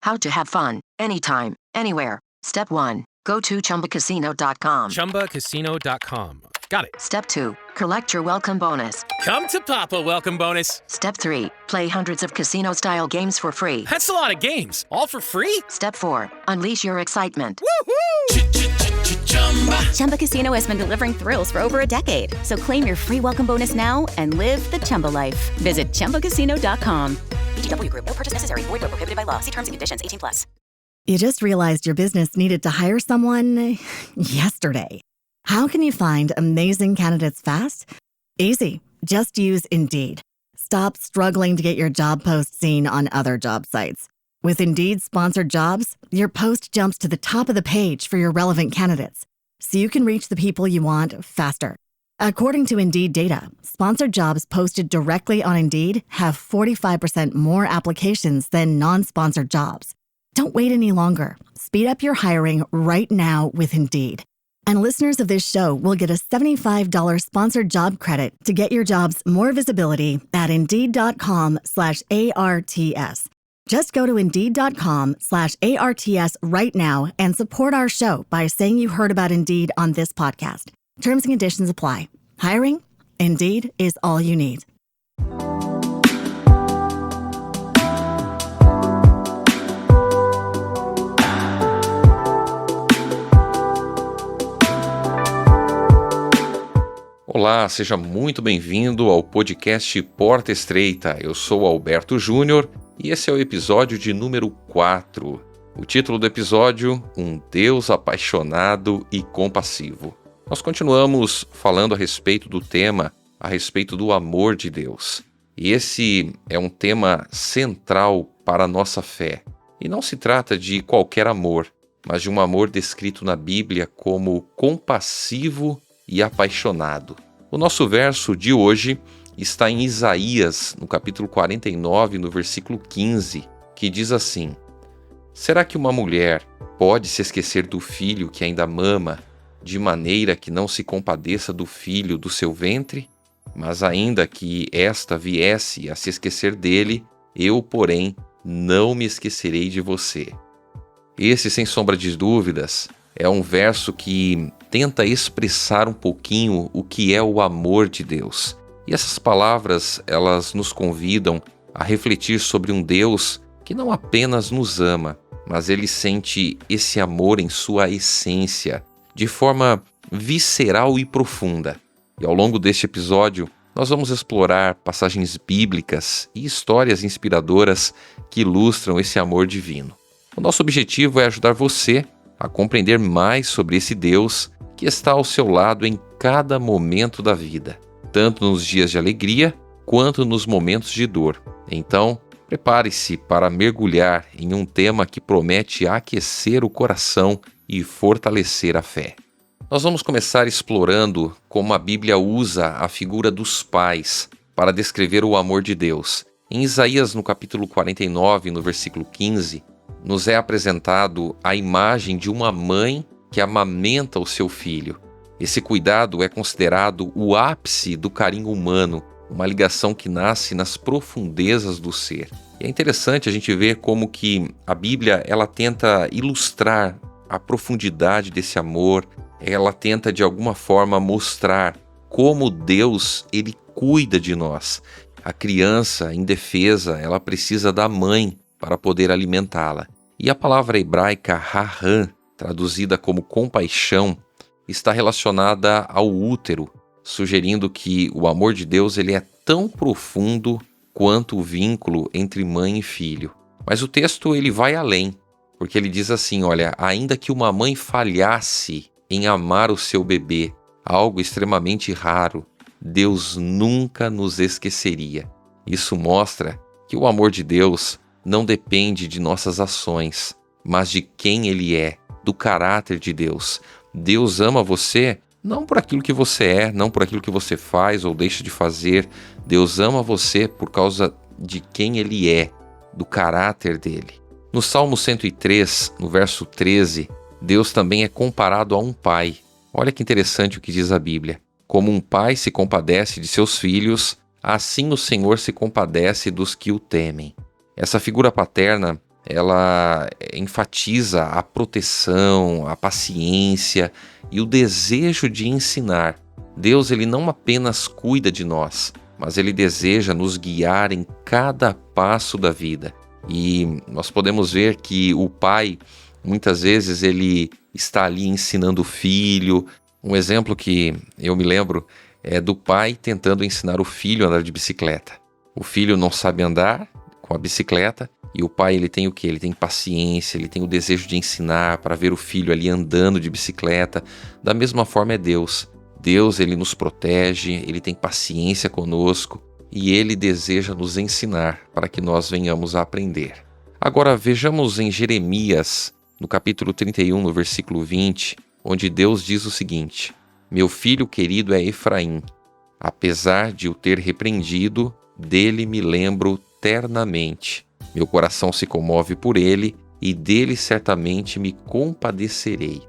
How to have fun, anytime, anywhere. Step 1. Go to ChumbaCasino.com. ChumbaCasino.com. Got it. Step 2. Collect your welcome bonus. Come to Papa welcome bonus. Step 3. Play hundreds of casino-style games for free. That's a lot of games. All for free? Step 4. Unleash your excitement. Woohoo! Chumba Casino has been delivering thrills for over a decade. So claim your free welcome bonus now and live the Chumba life. Visit ChumbaCasino.com. VGW Group. No purchase necessary. Void where prohibited by law. See terms and conditions. 18+. You just realized your business needed to hire someone yesterday. How can you find amazing candidates fast? Easy. Just use Indeed. Stop struggling to get your job post seen on other job sites. With Indeed sponsored jobs, your post jumps to the top of the page for your relevant candidates, so you can reach the people you want faster. According to Indeed data, sponsored jobs posted directly on Indeed have 45% more applications than non-sponsored jobs. Don't wait any longer. Speed up your hiring right now with Indeed. And listeners of this show will get a $75 sponsored job credit to get your jobs more visibility at Indeed.com/ARTS. Just go to Indeed.com/ARTS right now and support our show by saying you heard about Indeed on this podcast. Terms and conditions apply. Hiring? Indeed is all you need. Olá, seja muito bem-vindo ao podcast Porta Estreita. Eu sou Alberto Júnior e esse é o episódio de número 4. O título do episódio, Um Deus Apaixonado e Compassivo. Nós continuamos falando a respeito do tema, a respeito do amor de Deus. E esse é um tema central para a nossa fé. E não se trata de qualquer amor, mas de um amor descrito na Bíblia como compassivo e apaixonado. O nosso verso de hoje está em Isaías, no capítulo 49, no versículo 15, que diz assim: Será que uma mulher pode se esquecer do filho que ainda mama, de maneira que não se compadeça do filho do seu ventre? Mas ainda que esta viesse a se esquecer dele, eu, porém, não me esquecerei de você. Esse, sem sombra de dúvidas, é um verso que tenta expressar um pouquinho o que é o amor de Deus. E essas palavras, elas nos convidam a refletir sobre um Deus que não apenas nos ama, mas ele sente esse amor em sua essência, de forma visceral e profunda. E ao longo deste episódio, nós vamos explorar passagens bíblicas e histórias inspiradoras que ilustram esse amor divino. O nosso objetivo é ajudar você a compreender mais sobre esse Deus que está ao seu lado em cada momento da vida, tanto nos dias de alegria quanto nos momentos de dor. Então, prepare-se para mergulhar em um tema que promete aquecer o coração e fortalecer a fé. Nós vamos começar explorando como a Bíblia usa a figura dos pais para descrever o amor de Deus. Em Isaías, no capítulo 49, no versículo 15, nos é apresentado a imagem de uma mãe que amamenta o seu filho. Esse cuidado é considerado o ápice do carinho humano, uma ligação que nasce nas profundezas do ser. E é interessante a gente ver como que a Bíblia ela tenta ilustrar a profundidade desse amor, ela tenta de alguma forma mostrar como Deus ele cuida de nós. A criança indefesa, ela precisa da mãe para poder alimentá-la. E a palavra hebraica rahan, traduzida como compaixão, está relacionada ao útero, sugerindo que o amor de Deus ele é tão profundo quanto o vínculo entre mãe e filho. Mas o texto ele vai além, porque ele diz assim, olha, ainda que uma mãe falhasse em amar o seu bebê, algo extremamente raro, Deus nunca nos esqueceria. Isso mostra que o amor de Deus não depende de nossas ações, mas de quem Ele é, do caráter de Deus. Deus ama você não por aquilo que você é, não por aquilo que você faz ou deixa de fazer. Deus ama você por causa de quem Ele é, do caráter dele. No Salmo 103, no verso 13, Deus também é comparado a um pai. Olha que interessante o que diz a Bíblia. Como um pai se compadece de seus filhos, assim o Senhor se compadece dos que o temem. Essa figura paterna ela enfatiza a proteção, a paciência e o desejo de ensinar. Deus, ele não apenas cuida de nós, mas ele deseja nos guiar em cada passo da vida. E nós podemos ver que o pai, muitas vezes, ele está ali ensinando o filho. Um exemplo que eu me lembro é do pai tentando ensinar o filho a andar de bicicleta. O filho não sabe andar com a bicicleta e o pai, ele tem o quê? Ele tem paciência, ele tem o desejo de ensinar para ver o filho ali andando de bicicleta. Da mesma forma é Deus. Deus, ele nos protege, ele tem paciência conosco e ele deseja nos ensinar para que nós venhamos a aprender. Agora vejamos em Jeremias, no capítulo 31, no versículo 20, onde Deus diz o seguinte: meu filho querido é Efraim, apesar de o ter repreendido, dele me lembro ternamente. Meu coração se comove por ele e dele certamente me compadecerei.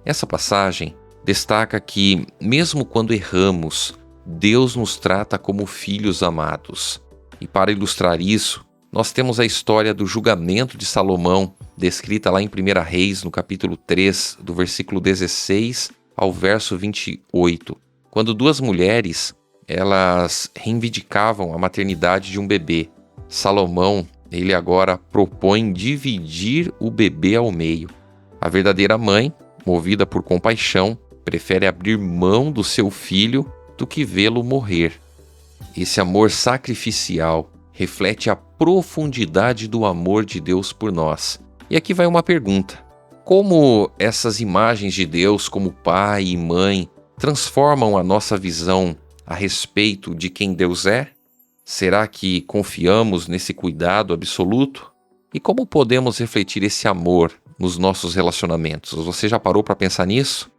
Essa passagem destaca que, mesmo quando erramos, Deus nos trata como filhos amados. E para ilustrar isso, nós temos a história do julgamento de Salomão, descrita lá em 1 Reis, no capítulo 3, do versículo 16 ao verso 28, quando duas mulheres, elas reivindicavam a maternidade de um bebê. Salomão, ele agora propõe dividir o bebê ao meio. A verdadeira mãe, movida por compaixão, prefere abrir mão do seu filho do que vê-lo morrer. Esse amor sacrificial reflete a profundidade do amor de Deus por nós. E aqui vai uma pergunta: como essas imagens de Deus como pai e mãe transformam a nossa visão a respeito de quem Deus é? Será que confiamos nesse cuidado absoluto? E como podemos refletir esse amor nos nossos relacionamentos? Você já parou para pensar nisso?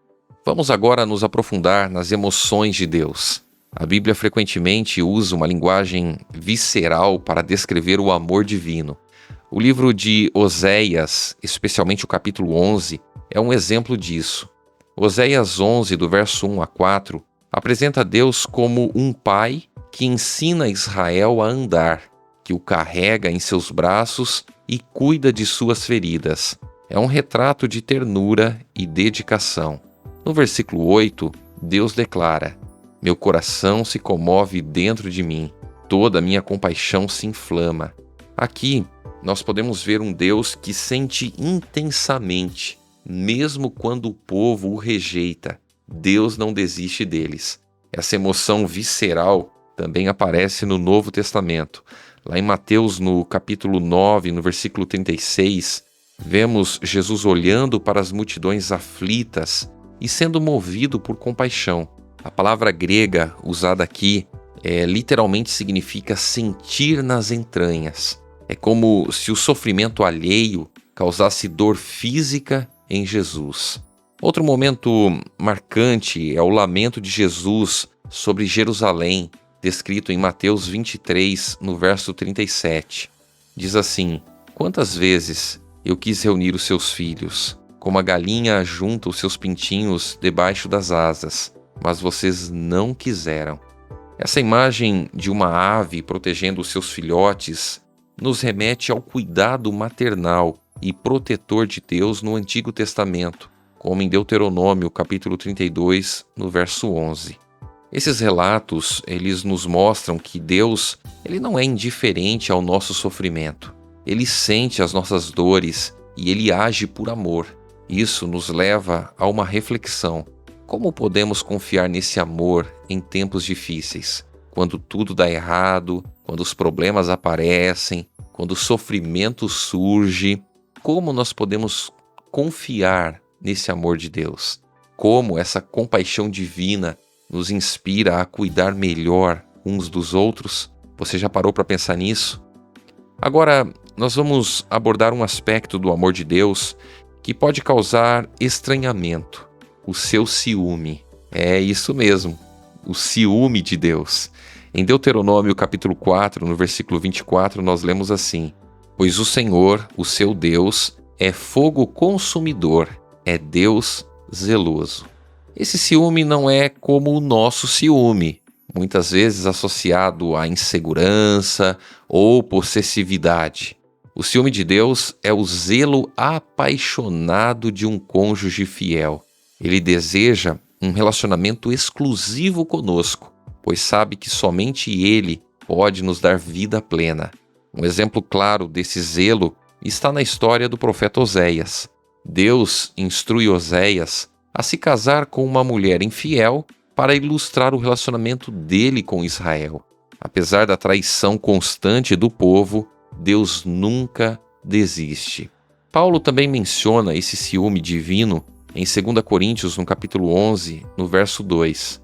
Vamos agora nos aprofundar nas emoções de Deus. A Bíblia frequentemente usa uma linguagem visceral para descrever o amor divino. O livro de Oséias, especialmente o capítulo 11, é um exemplo disso. Oséias 11, do verso 1 a 4, apresenta Deus como um pai que ensina Israel a andar, que o carrega em seus braços e cuida de suas feridas. É um retrato de ternura e dedicação. No versículo 8, Deus declara: meu coração se comove dentro de mim, toda a minha compaixão se inflama. Aqui, nós podemos ver um Deus que sente intensamente, mesmo quando o povo o rejeita. Deus não desiste deles. Essa emoção visceral também aparece no Novo Testamento. Lá em Mateus, no capítulo 9, no versículo 36, vemos Jesus olhando para as multidões aflitas e sendo movido por compaixão. A palavra grega usada aqui literalmente significa sentir nas entranhas. É como se o sofrimento alheio causasse dor física em Jesus. Outro momento marcante é o lamento de Jesus sobre Jerusalém, descrito em Mateus 23, no verso 37. Diz assim: quantas vezes eu quis reunir os seus filhos, como a galinha junta os seus pintinhos debaixo das asas, mas vocês não quiseram. Essa imagem de uma ave protegendo os seus filhotes nos remete ao cuidado maternal e protetor de Deus no Antigo Testamento, como em Deuteronômio, capítulo 32, no verso 11. Esses relatos, eles nos mostram que Deus, ele não é indiferente ao nosso sofrimento. Ele sente as nossas dores e ele age por amor. Isso nos leva a uma reflexão. Como podemos confiar nesse amor em tempos difíceis? Quando tudo dá errado, quando os problemas aparecem, quando o sofrimento surge, como nós podemos confiar nesse amor de Deus? Como essa compaixão divina nos inspira a cuidar melhor uns dos outros? Você já parou para pensar nisso? Agora, nós vamos abordar um aspecto do amor de Deus que pode causar estranhamento: o seu ciúme. É isso mesmo, o ciúme de Deus. Em Deuteronômio capítulo 4, no versículo 24, nós lemos assim: pois o Senhor, o seu Deus, é fogo consumidor, é Deus zeloso. Esse ciúme não é como o nosso ciúme, muitas vezes associado à insegurança ou possessividade. O ciúme de Deus é o zelo apaixonado de um cônjuge fiel. Ele deseja um relacionamento exclusivo conosco, pois sabe que somente Ele pode nos dar vida plena. Um exemplo claro desse zelo está na história do profeta Oséias. Deus instrui Oséias a se casar com uma mulher infiel para ilustrar o relacionamento dele com Israel. Apesar da traição constante do povo, Deus nunca desiste. Paulo também menciona esse ciúme divino em 2 Coríntios, no capítulo 11, no verso 2.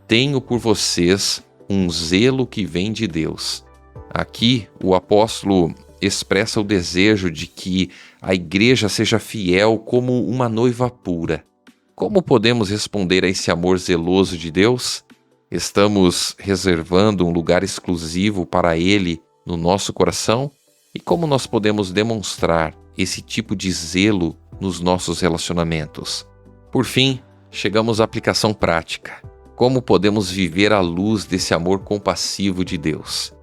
Tenho por vocês um zelo que vem de Deus. Aqui, o apóstolo expressa o desejo de que a igreja seja fiel como uma noiva pura. Como podemos responder a esse amor zeloso de Deus? Estamos reservando um lugar exclusivo para Ele no nosso coração? E como nós podemos demonstrar esse tipo de zelo nos nossos relacionamentos? Por fim, chegamos à aplicação prática. Como podemos viver à luz desse amor compassivo de Deus?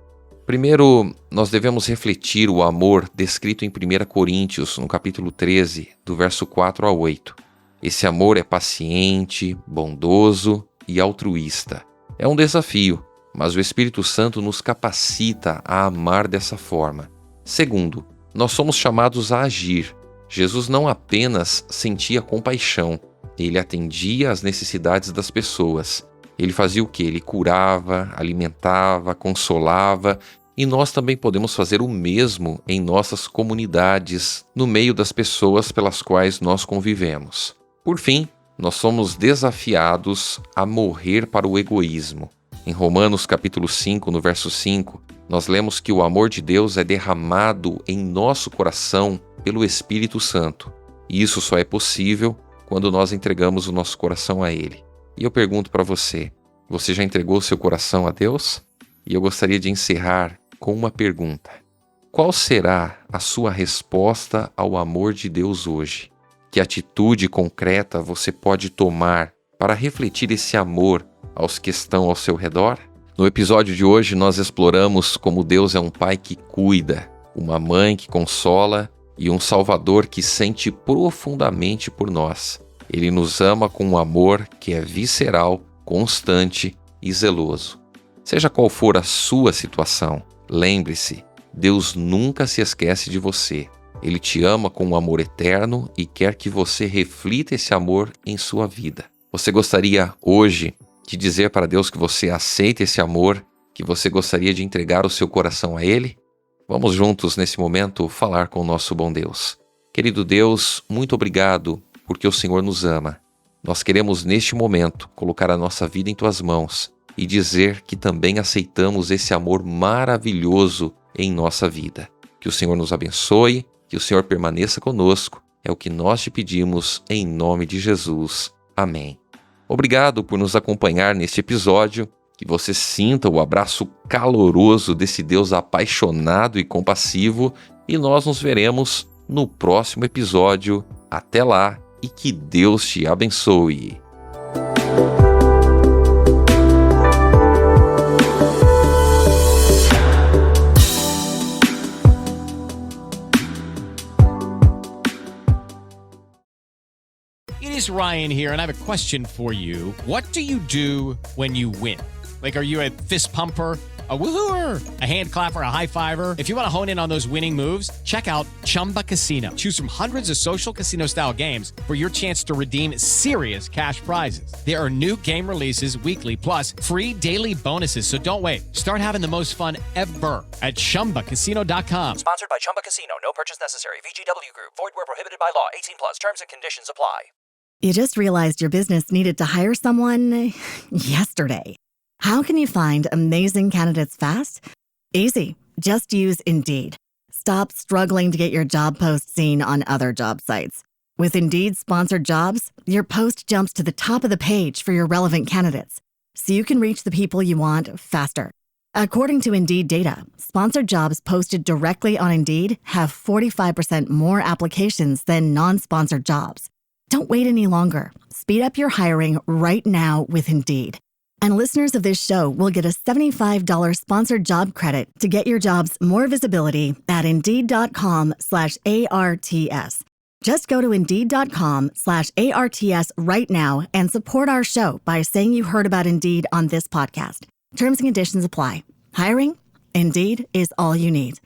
Primeiro, nós devemos refletir o amor descrito em 1 Coríntios, no capítulo 13, do verso 4 a 8. Esse amor é paciente, bondoso e altruísta. É um desafio, mas o Espírito Santo nos capacita a amar dessa forma. Segundo, nós somos chamados a agir. Jesus não apenas sentia compaixão, ele atendia às necessidades das pessoas. Ele fazia o quê? Ele curava, alimentava, consolava, e nós também podemos fazer o mesmo em nossas comunidades, no meio das pessoas pelas quais nós convivemos. Por fim, nós somos desafiados a morrer para o egoísmo. Em Romanos capítulo 5, no verso 5, nós lemos que o amor de Deus é derramado em nosso coração pelo Espírito Santo. E isso só é possível quando nós entregamos o nosso coração a Ele. E eu pergunto para você, você já entregou o seu coração a Deus? E eu gostaria de encerrar com uma pergunta. Qual será a sua resposta ao amor de Deus hoje? Que atitude concreta você pode tomar para refletir esse amor aos que estão ao seu redor? No episódio de hoje, nós exploramos como Deus é um pai que cuida, uma mãe que consola e um Salvador que sente profundamente por nós. Ele nos ama com um amor que é visceral, constante e zeloso. Seja qual for a sua situação, lembre-se, Deus nunca se esquece de você. Ele te ama com um amor eterno e quer que você reflita esse amor em sua vida. Você gostaria hoje de dizer para Deus que você aceita esse amor, que você gostaria de entregar o seu coração a Ele? Vamos juntos, nesse momento, falar com o nosso bom Deus. Querido Deus, muito obrigado porque o Senhor nos ama. Nós queremos, neste momento, colocar a nossa vida em Tuas mãos e dizer que também aceitamos esse amor maravilhoso em nossa vida. Que o Senhor nos abençoe, que o Senhor permaneça conosco. É o que nós te pedimos em nome de Jesus. Amém. Obrigado por nos acompanhar neste episódio, que você sinta o abraço caloroso desse Deus apaixonado e compassivo, e nós nos veremos no próximo episódio. Até lá e que Deus te abençoe. It is Ryan here, and I have a question for you. What do you do when you win? Like, are you a fist pumper, a woohooer, a hand clapper, a high fiver? If you want to hone in on those winning moves, check out Chumba Casino. Choose from hundreds of social casino-style games for your chance to redeem serious cash prizes. There are new game releases weekly, plus free daily bonuses. So don't wait. Start having the most fun ever at ChumbaCasino.com. Sponsored by Chumba Casino. No purchase necessary. VGW Group. Void where prohibited by law. 18 plus. Terms and conditions apply. You just realized your business needed to hire someone yesterday. How can you find amazing candidates fast? Easy. Just use Indeed. Stop struggling to get your job post seen on other job sites. With Indeed sponsored jobs, your post jumps to the top of the page for your relevant candidates, so you can reach the people you want faster. According to Indeed data, sponsored jobs posted directly on Indeed have 45% more applications than non-sponsored jobs. Don't wait any longer. Speed up your hiring right now with Indeed. And listeners of this show will get a $75 sponsored job credit to get your jobs more visibility at Indeed.com/ARTS. Just go to Indeed.com/ARTS right now and support our show by saying you heard about Indeed on this podcast. Terms and conditions apply. Hiring? Indeed is all you need.